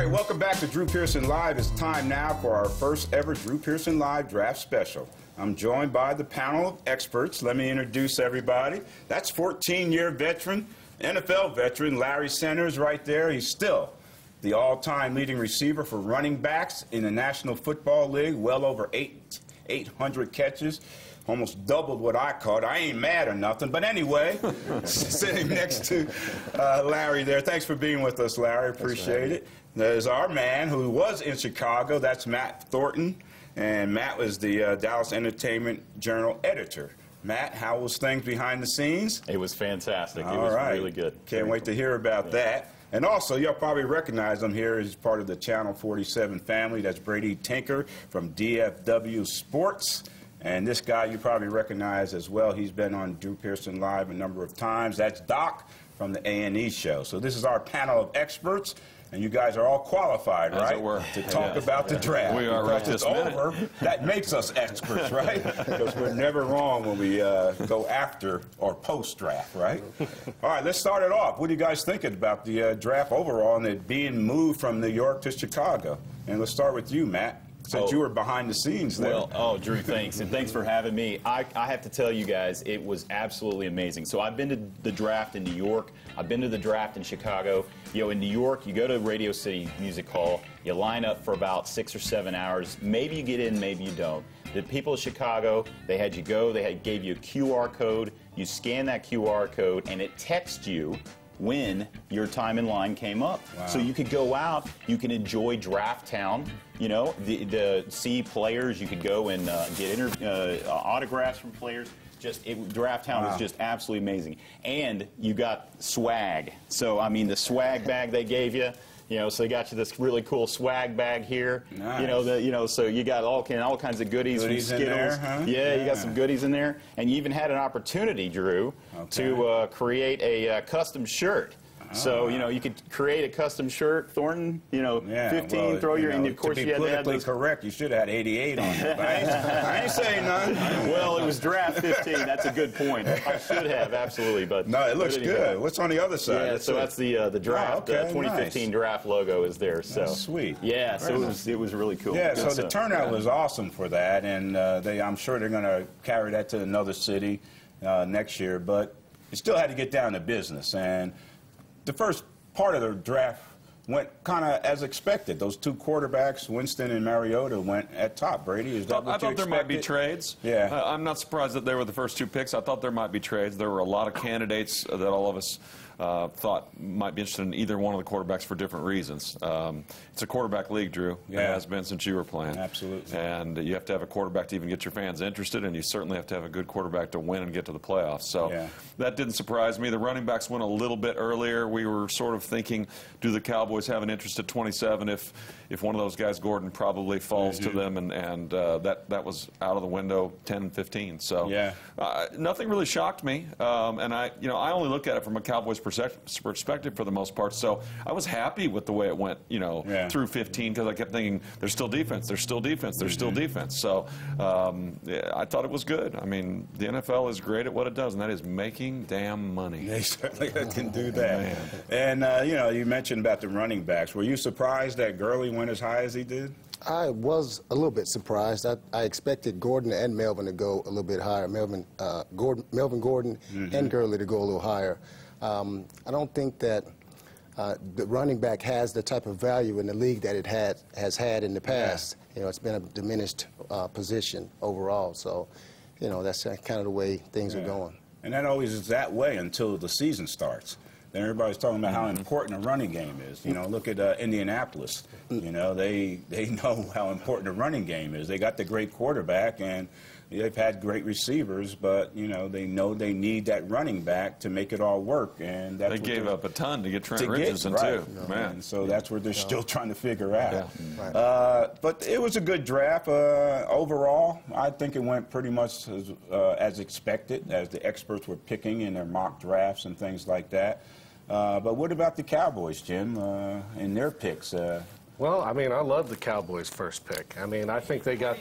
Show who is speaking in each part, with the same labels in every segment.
Speaker 1: right, welcome back to Drew Pearson Live. It's time now for our first ever Drew Pearson Live Draft Special. I'm joined by the panel of experts. Let me introduce everybody. That's 14-year veteran, NFL veteran, Larry Centers right there. He's still the all-time leading receiver for running backs in the National Football League, well over 800 catches. Almost doubled what I caught. I ain't mad or nothing. But anyway, sitting next to Larry there. Thanks for being with us, Larry. Appreciate it. There's our man who was in Chicago. That's Matt Thornton. And Matt was the Dallas Entertainment Journal editor. Matt, how was things behind the scenes?
Speaker 2: It was fantastic.
Speaker 1: All
Speaker 2: it was
Speaker 1: right.
Speaker 2: really good.
Speaker 1: Can't wait to hear about that. And also, you'll probably recognize him here as part of the Channel 47 family. That's Brady Tinker from DFW Sports. And this guy you probably recognize as well. He's been on Drew Pearson Live a number of times. That's Doc from the A&E show. So this is our panel of experts, and you guys are all qualified,
Speaker 3: As
Speaker 1: right,
Speaker 3: it were.
Speaker 1: to talk about the draft.
Speaker 3: We are right this minute.
Speaker 1: Over, that makes us experts, right? Because we're never wrong when we go after or post-draft, right? All right, let's start it off. What are you guys thinking about the draft overall and it being moved from New York to Chicago? And let's start with you, Matt. Since you were behind the scenes there.
Speaker 2: Well, Drew, thanks. And thanks for having me. I have to tell you guys, it was absolutely amazing. So I've been to the draft in New York. I've been to the draft in Chicago. You know, in New York, you go to Radio City Music Hall. You line up for about 6 or 7 hours. Maybe you get in, maybe you don't. The people of Chicago, they had you go. They gave you a QR code. You scan that QR code, and it texts you when your time in line came up.
Speaker 1: Wow.
Speaker 2: So you could go out, you can enjoy Draft Town, you know, see players, you could go and get autographs from players. Draft Town was just absolutely amazing. And you got swag. So, I mean, the swag bag they gave you, you know, so they got you this really cool swag bag here.
Speaker 1: Nice.
Speaker 2: You know, so you got all kinds of goodies from Skittles.
Speaker 1: in there, huh?
Speaker 2: Yeah, you got some goodies in there. And you even had an opportunity, Drew, to create a custom shirt. So, you know, you could create a custom shirt, Thornton, you know, 15,
Speaker 1: well,
Speaker 2: throw your, and of course
Speaker 1: to be
Speaker 2: you had to have
Speaker 1: politically
Speaker 2: those.
Speaker 1: correct, you should have had 88 on it. I ain't saying none.
Speaker 2: Well, it was draft 15. That's a good point. I should have, absolutely. But
Speaker 1: No, it looks good. What's on the other side?
Speaker 2: Yeah, so that's the draft. 2015 draft logo is there. So
Speaker 1: That's sweet.
Speaker 2: Yeah, so it was really cool.
Speaker 1: Yeah, so the turnout was awesome for that, and I'm sure they're going to carry that to another city next year. But you still had to get down to business, and the first part of the draft went kind of as expected. Those two quarterbacks, Winston and Mariota, went at top. Brady, is that what you
Speaker 3: I thought there might be
Speaker 1: expected?
Speaker 3: trades.
Speaker 1: Yeah.
Speaker 3: I'm not surprised that they were the first two picks. I thought there might be trades. There were a lot of candidates that all of us thought might be interested in either one of the quarterbacks for different reasons. It's a quarterback league, Drew.
Speaker 1: Yeah.
Speaker 3: It has been since you were playing.
Speaker 1: Absolutely.
Speaker 3: And you have to have a quarterback to even get your fans interested, and you certainly have to have a good quarterback to win and get to the playoffs. So that didn't surprise me. The running backs went a little bit earlier. We were sort of thinking, do the Cowboys have an interest at 27 if one of those guys, Gordon, probably falls to them, and that was out of the window 10, 15. So nothing really shocked me, and I only look at it from a Cowboys perspective for the most part. So I was happy with the way it went, through 15, because I kept thinking, there's still defense, there's still defense, there's still defense. So I thought it was good. I mean, the NFL is great at what it does, and that is making damn money.
Speaker 1: They certainly can do that. And, you mentioned about the running backs. Were you surprised that Gurley went as high as he did?
Speaker 4: I was a little bit surprised. I expected Gordon and Melvin to go a little bit higher. Melvin Gordon and Gurley to go a little higher. I don't think that the running back has the type of value in the league that it has had in the past. You know, it's been a diminished position overall. So, that's kind of the way things are going. And
Speaker 1: that always is that way until the season starts. Then everybody's talking about how important a running game is. Look at Indianapolis. They know how important a running game is. They got the great quarterback, and they've had great receivers, but they know they need that running back to make it all work. And that's
Speaker 3: they gave up a ton to get Trent Richardson
Speaker 1: too.
Speaker 3: Man,
Speaker 1: and so that's where they're still trying to figure out.
Speaker 4: Right.
Speaker 1: But it was a good draft overall. I think it went pretty much as expected, as the experts were picking in their mock drafts and things like that. But what about the Cowboys, Jim, in their picks?
Speaker 5: Well, I mean, I love the Cowboys' first pick. I mean, I think they got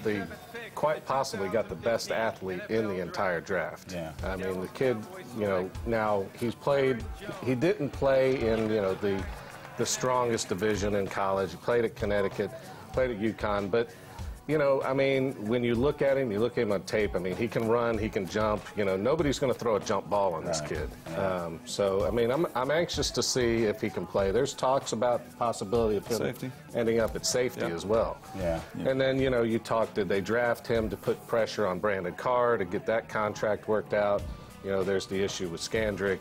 Speaker 5: quite possibly got the best athlete in the entire draft.
Speaker 1: Yeah.
Speaker 5: I mean, the kid, now he didn't play in, the the strongest division in college. He played at Connecticut, played at UConn, but you know, I mean, when you look at him, you look at him on tape, I mean, he can run, he can jump. You know, nobody's going to throw a jump ball on this kid. So, I mean, I'm anxious to see if he can play. There's talks about the possibility of him ending up at safety as well.
Speaker 1: Yeah.
Speaker 5: And then, you know, you talk, did they draft him to put pressure on Brandon Carr to get that contract worked out? You know, there's the issue with Skandrick.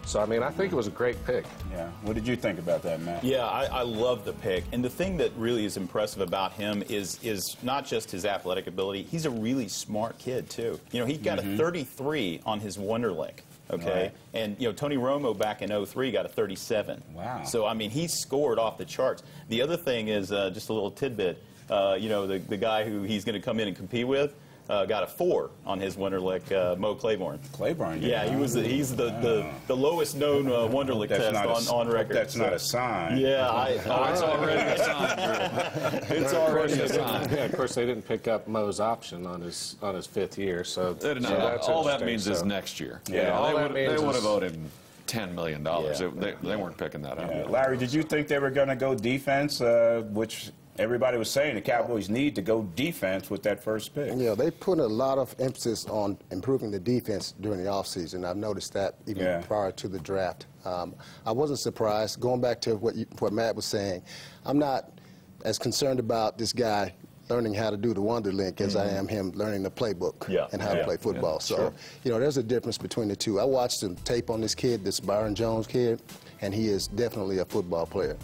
Speaker 5: So, I mean, I think it was a great pick.
Speaker 1: Yeah. What did you think about that, Matt?
Speaker 2: Yeah, I love the pick. And the thing that really is impressive about him is not just his athletic ability. He's a really smart kid, too. You know, he got a 33 on his Wonderlic. Okay,
Speaker 1: right.
Speaker 2: And you know, Tony Romo back in '03 got a 37.
Speaker 1: Wow.
Speaker 2: So I mean, he scored off the charts. The other thing is just a little tidbit. You know, the guy who he's going to come in and compete with got a 4 on his Wonderlic, Mo Claiborne.
Speaker 1: Claiborne.
Speaker 2: Yeah, he's the lowest known Wonderlic test on record.
Speaker 1: That's not a sign.
Speaker 2: Yeah, it's already a sign. It's already a sign.
Speaker 5: Yeah, of course, they didn't pick up Mo's option on his 5th year, so
Speaker 3: that's all that means is next year.
Speaker 5: Yeah,
Speaker 3: they would have owed him $10 million. They weren't picking that up.
Speaker 1: Yeah. Larry, did you think they were going to go defense, which everybody was saying the Cowboys need to go defense with that first pick?
Speaker 4: Yeah, they put a lot of emphasis on improving the defense during the offseason. I've noticed that even prior to the draft. I wasn't surprised. Going back to what Matt was saying, I'm not as concerned about this guy learning how to do the Wonderlic as I am him learning the playbook and how to play football. So, you know, there's a difference between the two. I watched some tape on this kid, this Byron Jones kid, and he is definitely a football player,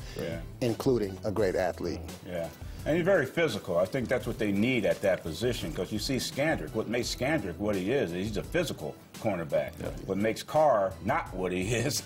Speaker 4: including a great athlete.
Speaker 1: Yeah. And he's very physical. I think that's what they need at that position, because you see Skandrick. What makes Skandrick what he is he's a physical cornerback. What makes Carr not what he is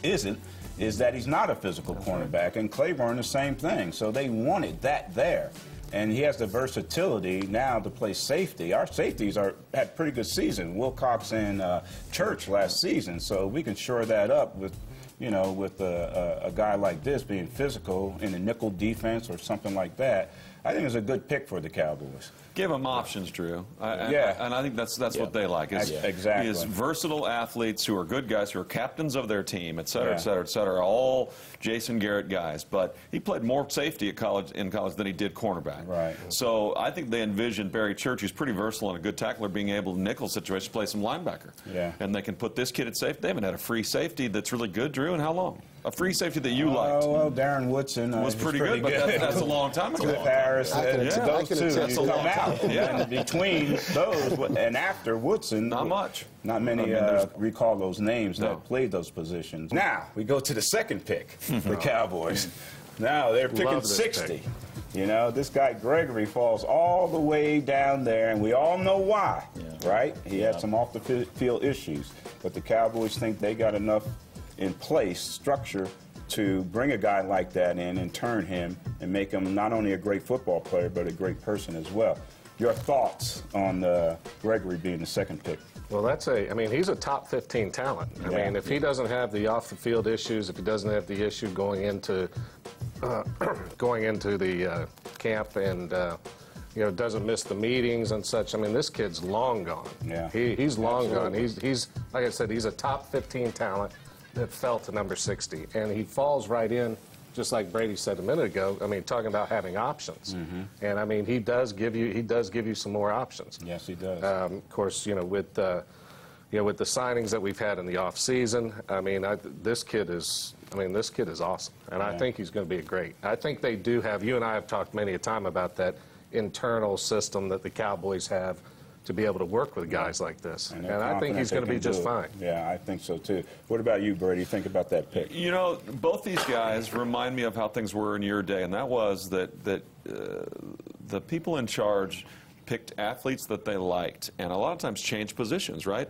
Speaker 1: that he's not a physical cornerback, and Claiborne the same thing. So they wanted that there. And he has the versatility now to play safety. Our safeties had pretty good season, Wilcox and Church last season. So we can shore that up with, you know, with a guy like this being physical in a nickel defense or something like that. I think it's a good pick for the Cowboys.
Speaker 3: Give them options, Drew. And I think that's what they like.
Speaker 1: Exactly.
Speaker 3: Is versatile athletes who are good guys, who are captains of their team, et cetera, et cetera, et cetera, all Jason Garrett guys. But he played more safety in college than he did cornerback.
Speaker 1: Right.
Speaker 3: So I think they envisioned Barry Church, who's pretty versatile and a good tackler, being able in nickel situations to play some linebacker.
Speaker 1: Yeah.
Speaker 3: And they can put this kid at safety. They haven't had a free safety that's really good, Drew, in how long? A free safety that you liked.
Speaker 1: Oh, well, Darren Woodson
Speaker 3: was pretty good, but that's a long time ago.
Speaker 1: Cliff Harris, those two,
Speaker 3: that's a long time.
Speaker 1: And between those and after Woodson,
Speaker 3: not much.
Speaker 1: Not many recall those names that played those positions. Now, we go to the second pick for the Cowboys. Now, they're picking 60. You know, this guy Gregory falls all the way down there, and we all know why, right? He had some off-the-field issues, but the Cowboys think they got enough in place, structure, to bring a guy like that in and turn him and make him not only a great football player, but a great person as well. Your thoughts on Gregory being the second pick?
Speaker 5: Well, I mean, he's a top 15 talent. I mean, if he doesn't have the off-the-field issues, if he doesn't have the issue going into the camp and, you know, doesn't miss the meetings and such, I mean, this kid's long gone.
Speaker 1: Yeah.
Speaker 5: He's long gone. He's, like I said, he's a top 15 talent that fell to number 60. And he falls right in, just like Brady said a minute ago, I mean, talking about having options. And, I mean, he does give you some more options.
Speaker 1: Yes, he does.
Speaker 5: Of course, you know, with the signings that we've had in the off season, I mean, this kid is awesome, and I think he's going to be great. I think they do have. You and I have talked many a time about that internal system that the Cowboys have to be able to work with guys like this, and I think he's going to be just fine.
Speaker 1: Yeah, I think so too. What about you, Brady? Think about that pick.
Speaker 3: You know, both these guys remind me of how things were in your day, and that was that the people in charge picked athletes that they liked, and a lot of times changed positions, right?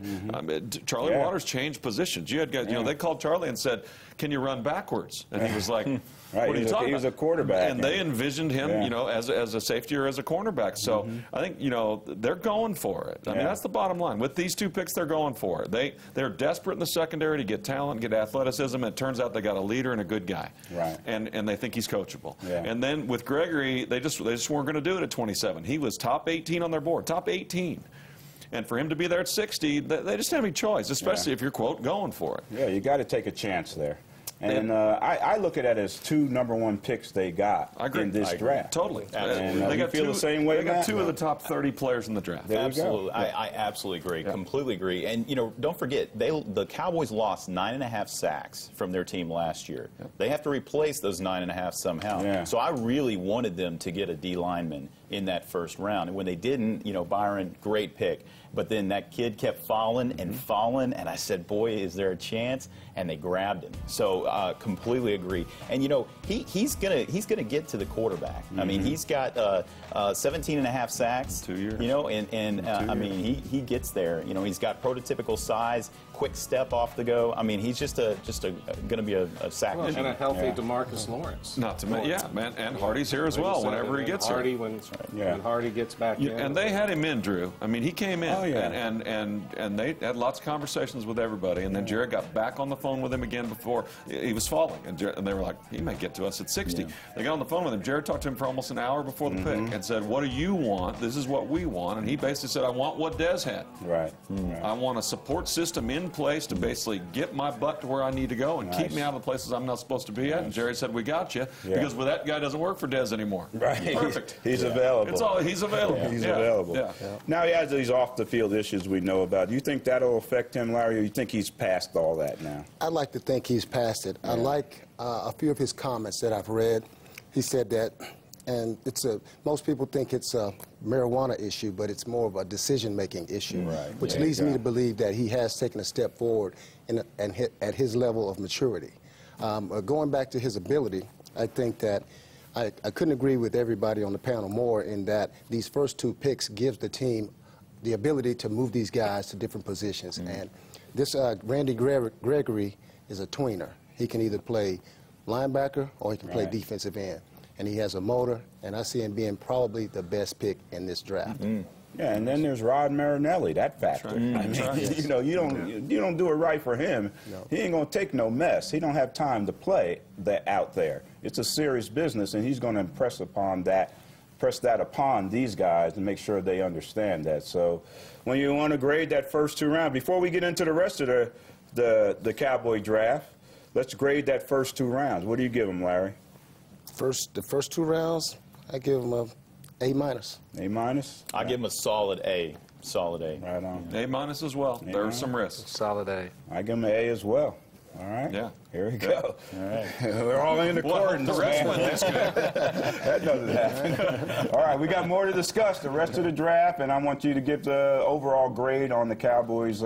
Speaker 3: Charlie Waters changed positions. You had guys, you know, they called Charlie and said, "Can you run backwards?" And he was like, "What are you talking about?"
Speaker 1: He was a quarterback,
Speaker 3: and they envisioned him, you know, as a safety or as a cornerback. So I think, you know, they're going for it. I mean, that's the bottom line. With these two picks, they're going for it. They're desperate in the secondary to get talent, get athleticism. And it turns out they got a leader and a good guy,
Speaker 1: right?
Speaker 3: And they think he's coachable. And then with Gregory, they just weren't going to do it at 27. He was top 18 on their board, top 18. And for him to be there at 60, they just didn't have any choice, especially if you're, quote, going for it.
Speaker 1: Yeah, you got to take a chance there. And I look at it as 2 number-1 picks they got in this draft.
Speaker 3: Totally.
Speaker 1: And
Speaker 3: they got
Speaker 1: feel the same way.
Speaker 3: They got 2 of the top 30 players in the draft.
Speaker 2: Absolutely. I absolutely agree. Completely agree. And, you know, don't forget, the Cowboys lost 9.5 sacks from their team last year. They have to replace those 9.5 somehow. So I really wanted them to get a D lineman in that first round. And when they didn't, you know, Byron, great pick. But then that kid kept falling and falling, and I said, boy, is there a chance? And they grabbed him. So completely agree. And, you know, he's gonna get to the quarterback. I mean, he's got 17.5 sacks.
Speaker 3: 2 years.
Speaker 2: You know, and I mean, he gets there. You know, he's got prototypical size, quick step off the go. I mean, he's just going to be a sack machine.
Speaker 5: And a healthy DeMarcus Lawrence.
Speaker 3: Not to mention, man, and Hardy's here as well whenever he gets
Speaker 5: Hardy,
Speaker 3: here.
Speaker 5: when Hardy gets back in.
Speaker 3: And they had him in, Drew. I mean, he came in,
Speaker 1: Oh, yeah.
Speaker 3: and they had lots of conversations with everybody. And then Jared got back on the phone with him again before he was falling, and they were like, he might get to us at 60. They got on the phone with him. Jared talked to him for almost an hour before the pick and said, "What do you want? This is what we want." And he basically said, "I want what Dez had. I want a support system in place to basically get my butt to where I need to go and keep me out of the places I'm not supposed to be at." And Jerry said, "We got you," because well, that guy doesn't work for Dez anymore. Perfect.
Speaker 1: He's available.
Speaker 3: He's available.
Speaker 1: He's available. Now he has these off-the-field issues we know about. Do you think that'll affect him, Larry, or you think he's past all that now?
Speaker 4: I'd like to think he's past it. I like a few of his comments that I've read. He said that, and most people think it's a marijuana issue, but it's more of a decision-making issue, which leads me to believe that he has taken a step forward at his level of maturity. Going back to his ability, I think that I couldn't agree with everybody on the panel more in that these first 2 picks gives the team the ability to move these guys to different positions. And this Randy Gregory is a tweener. He can either play linebacker or he can play defensive end. And he has a motor, and I see him being probably the best pick in this draft.
Speaker 1: Yeah, and then there's Rod Marinelli, that factor. I mean, you know, you don't do it right for him. He ain't gonna take no mess. He don't have time to play that out there. It's a serious business, and he's gonna press that upon these guys to make sure they understand that. So when you want to grade that first 2 rounds, before we get into the rest of the Cowboy draft, let's grade that first 2 rounds. What do you give them, Larry?
Speaker 4: The first 2 rounds, I give him a A-.
Speaker 1: A-?
Speaker 2: I give him a solid A. Solid A.
Speaker 1: Right on.
Speaker 3: A- as well. There's some risks.
Speaker 5: Solid A.
Speaker 1: I give him an A as well. All right.
Speaker 3: Yeah.
Speaker 1: Here we go. All right. We're all in accordance.
Speaker 3: The rest went this good.
Speaker 1: That doesn't happen. All right. We got more to discuss. The rest of the draft, and I want you to give the overall grade on the Cowboys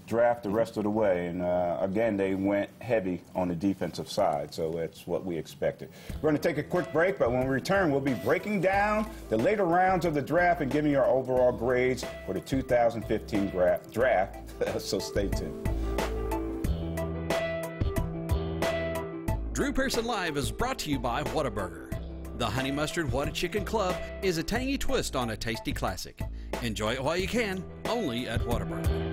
Speaker 1: draft the rest of the way. And again, they went heavy on the defensive side, so that's what we expected. We're going to take a quick break, but when we return, we'll be breaking down the later rounds of the draft and giving you our overall grades for the 2015 draft. So stay tuned.
Speaker 6: Drew Pearson Live is brought to you by Whataburger. The Honey Mustard Whata Chicken Club is a tangy twist on a tasty classic. Enjoy it while you can, only at Whataburger.